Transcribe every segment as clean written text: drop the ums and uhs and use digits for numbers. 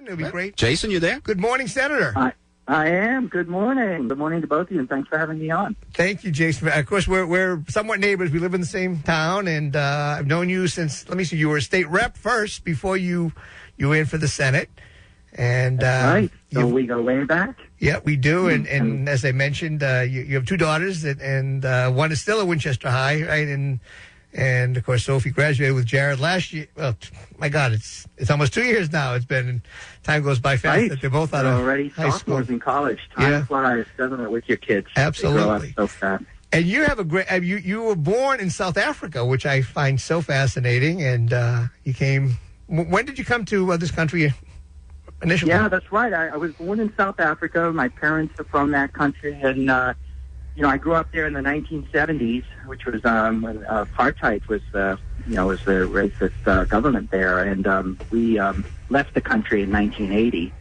It'll be great. Jason, you there? Good morning, Senator. I am. Good morning. Good morning to both of you, and thanks for having me on. Thank you, Jason. Of course, we're somewhat neighbors. We live in the same town, and I've known you since, let me see, you were a state rep first before you in for the Senate. And That's right. So we go way back? Yeah, we do. And as I mentioned, you have two daughters, and one is still at Winchester High, right? And of course, Sophie graduated with Jared last year. Well, my God, it's almost 2 years now. It's been, time goes by fast. Right. That they're both out of already high school. In college. Time flies, doesn't it, with your kids? Absolutely. They grow up so fast. And you have a great. You were born in South Africa, which I find so fascinating. And you came. When did you come to this country initially? Yeah, that's right. I was born in South Africa. My parents are from that country, and I grew up there in the 1970s, which was when apartheid was the racist government there, and we left the country in 1980.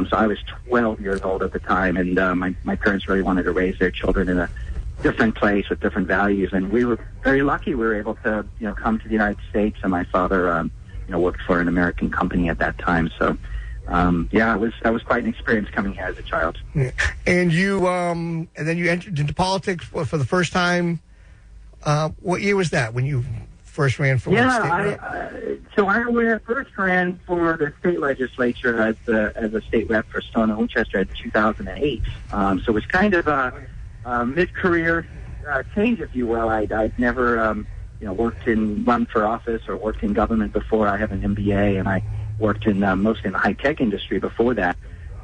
So I was 12 years old at the time, and my parents really wanted to raise their children in a different place with different values, and we were very lucky. We were able to come to the United States, and my father worked for an American company at that time. So. That was quite an experience coming here as a child. Yeah. And you, and then you entered into politics for the first time. What year was that when you first ran for state rep? So I first ran for the state legislature as a state rep for Stone and Winchester in 2008. So it was kind of a mid-career change, if you will. I'd never run for office or worked in government before. I have an MBA, and I worked in mostly in the high-tech industry before that.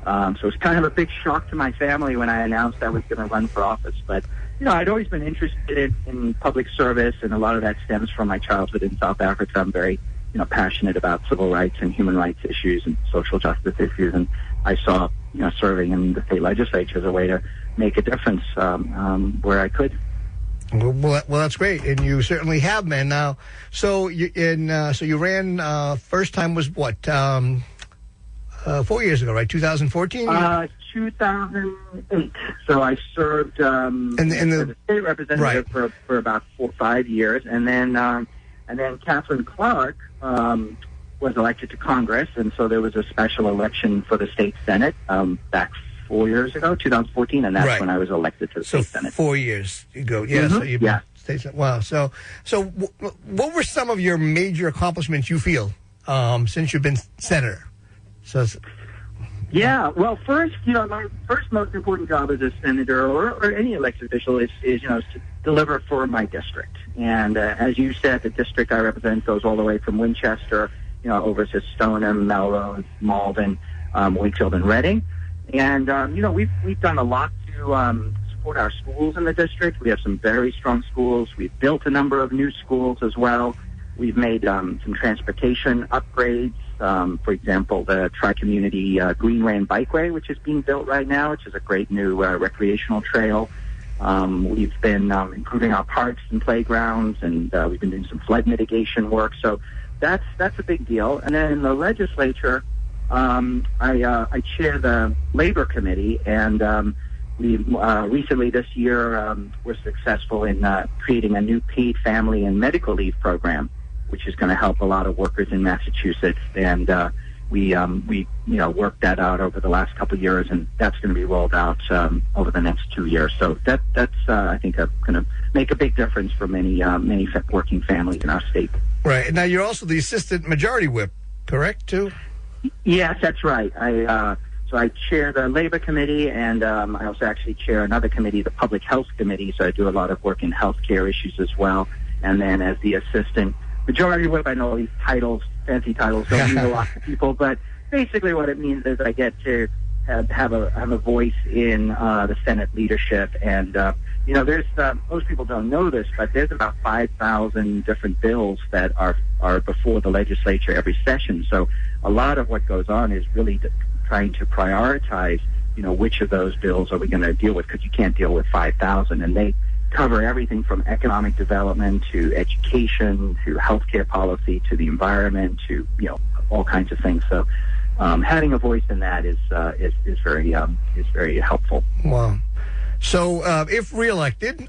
So it was kind of a big shock to my family when I announced I was going to run for office. But, I'd always been interested in public service, and a lot of that stems from my childhood in South Africa. I'm very, passionate about civil rights and human rights issues and social justice issues. And I saw, serving in the state legislature as a way to make a difference where I could. Well, that's great, and you certainly have been now. So you ran. First time was what? 4 years ago, right? 2014. 2008. So I served as a state representative for about 4 or 5 years, and then Catherine Clark was elected to Congress, and so there was a special election for the state Senate back 4 years ago, 2014, and that's when I was elected to the state Senate. 4 years ago, yeah. Mm-hmm. So you've been state Senate. Wow. So what were some of your major accomplishments you feel since you've been senator? Well, first, my first most important job as a senator or any elected official is to deliver for my district. And as you said, the district I represent goes all the way from Winchester, over to Stoneham, Melrose, Malden, Wakefield, and Reading. And, we've done a lot to support our schools in the district. We have some very strong schools. We've built a number of new schools as well. We've made some transportation upgrades. For example, the Tri-Community Green Lane Bikeway, which is being built right now, which is a great new recreational trail. We've been improving our parks and playgrounds, and we've been doing some flood mitigation work. So that's a big deal. And then in the legislature, I chair the Labor Committee, and we recently this year were successful in creating a new paid family and medical leave program, which is going to help a lot of workers in Massachusetts. And we worked that out over the last couple of years, and that's going to be rolled out over the next 2 years. So that's I think going to make a big difference for many working families in our state. Right. And now you're also the assistant majority whip, correct, too? Yes, that's right. So I chair the Labor Committee, and I also actually chair another committee, the Public Health Committee, so I do a lot of work in healthcare issues as well. And then as the Assistant Majority Whip, I know these titles, fancy titles, don't mean a lot to people, but basically what it means is I get to have a voice in the Senate leadership. And, there's most people don't know this, but there's about 5,000 different bills that are before the legislature every session. So a lot of what goes on is really trying to prioritize, which of those bills are we going to deal with, because you can't deal with 5,000. And they cover everything from economic development to education to healthcare policy to the environment to, all kinds of things. So having a voice in that is very helpful. Wow. So if reelected,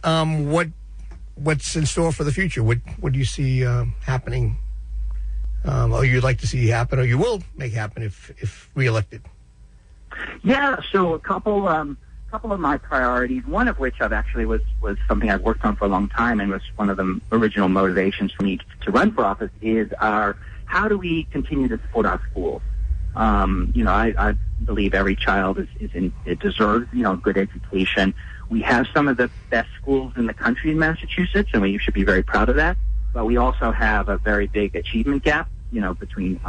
what's in store for the future? What do you see happening or you'd like to see happen, or you will make happen if reelected? Yeah, so a couple of my priorities, one of which I've actually was something I've worked on for a long time and was one of the original motivations for me to run for office, is how do we continue to support our schools? I believe every child deserves, a good education. We have some of the best schools in the country in Massachusetts, and we should be very proud of that. But we also have a very big achievement gap, between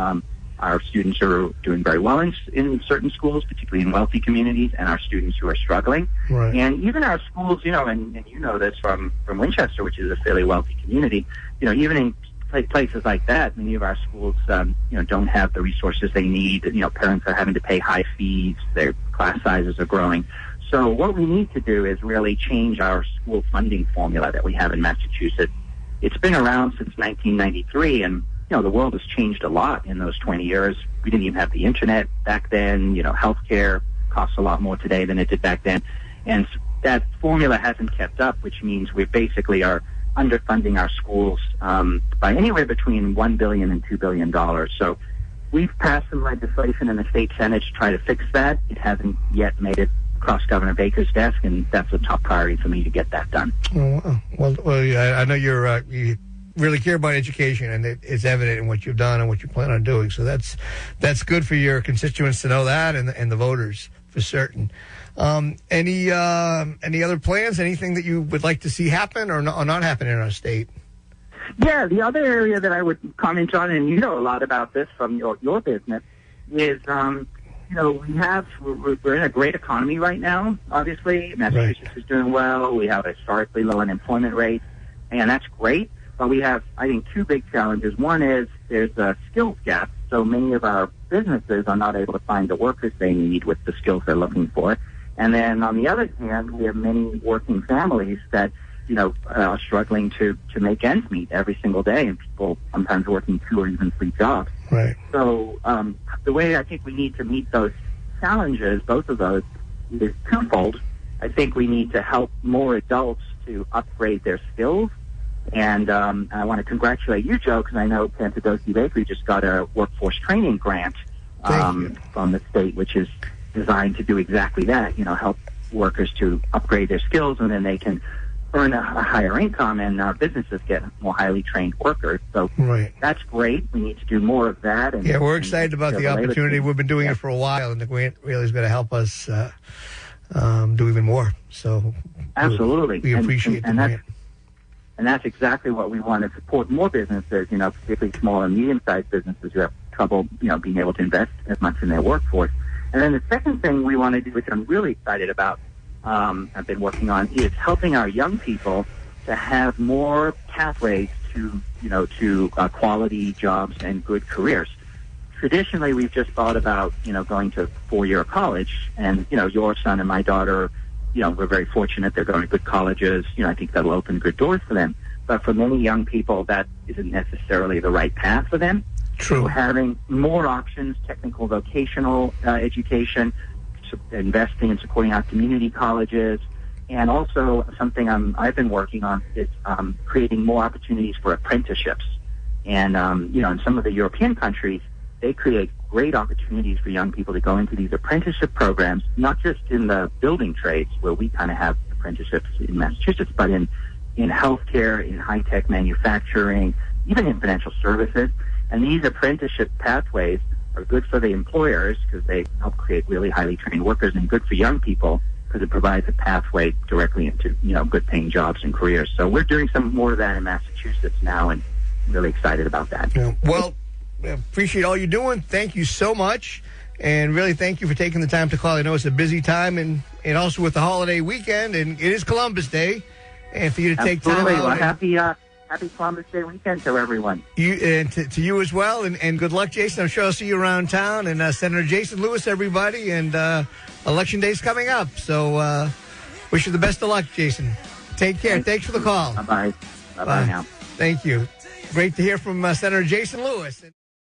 our students who are doing very well in certain schools, particularly in wealthy communities, and our students who are struggling. Right. And even our schools, and you know this from Winchester, which is a fairly wealthy community, even in places like that, many of our schools, don't have the resources they need. Parents are having to pay high fees. Their class sizes are growing. So what we need to do is really change our school funding formula that we have in Massachusetts. It's been around since 1993, and the world has changed a lot in those 20 years. We didn't even have the internet back then. Healthcare costs a lot more today than it did back then. And that formula hasn't kept up, which means we basically are underfunding our schools by anywhere between $1 billion and $2 billion. So we've passed some legislation in the state Senate to try to fix that. It hasn't yet made it across Governor Baker's desk, and that's a top priority for me to get that done. Oh, well, I know you really care about education, and it's evident in what you've done and what you plan on doing. So that's good for your constituents to know that, and the voters for certain. Any other plans? Anything that you would like to see happen or not happen in our state? Yeah, the other area that I would comment on, and you know a lot about this from your business, is we're in a great economy right now. Obviously, Massachusetts is doing well. We have a historically low unemployment rate, and that's great. But we have, I think, two big challenges. One is there's a skills gap. So many of our businesses are not able to find the workers they need with the skills they're looking for. And then on the other hand, we have many working families that, are struggling to make ends meet every single day, and people sometimes working 2 or even 3 jobs. Right. So the way I think we need to meet those challenges, both of those, is twofold. I think we need to help more adults to upgrade their skills. And I want to congratulate you, Joe, because I know Piantedosi Bakery just got a workforce training grant from the state, which is designed to do exactly that, help workers to upgrade their skills, and then they can earn a higher income, and our businesses get more highly trained workers. So that's great. We need to do more of that. And, we're excited about the opportunity. We've been doing it for a while, and the grant really is going to help us do even more. So absolutely, we appreciate that. And that's exactly what we want to support more businesses, particularly small and medium-sized businesses who have trouble, being able to invest as much in their workforce. And then the second thing we want to do, which I'm really excited about, I've been working on, is helping our young people to have more pathways to quality jobs and good careers. Traditionally, we've just thought about, going to 4-year college, and, your son and my daughter, we're very fortunate they're going to good colleges. I think that'll open good doors for them. But for many young people, that isn't necessarily the right path for them. True. So having more options, technical, vocational education, investing and supporting our community colleges, and also something I've been working on is creating more opportunities for apprenticeships. And, in some of the European countries, they create great opportunities for young people to go into these apprenticeship programs, not just in the building trades where we kind of have apprenticeships in Massachusetts, but in healthcare, in high-tech manufacturing, even in financial services. And these apprenticeship pathways are good for the employers because they help create really highly trained workers, and good for young people because it provides a pathway directly into, good paying jobs and careers. So we're doing some more of that in Massachusetts now, and I'm really excited about that. Yeah. Well, appreciate all you're doing. Thank you so much. And really thank you for taking the time to call. I know it's a busy time, and also with the holiday weekend, and it is Columbus Day. And for you to take time out. Well, happy Columbus Day weekend to everyone. To you as well, and good luck, Jason. I'm sure I'll see you around town. And Senator Jason Lewis, everybody, and Election Day's coming up. So wish you the best of luck, Jason. Take care. Thanks for the call. Bye-bye. Bye-bye now. Thank you. Great to hear from Senator Jason Lewis.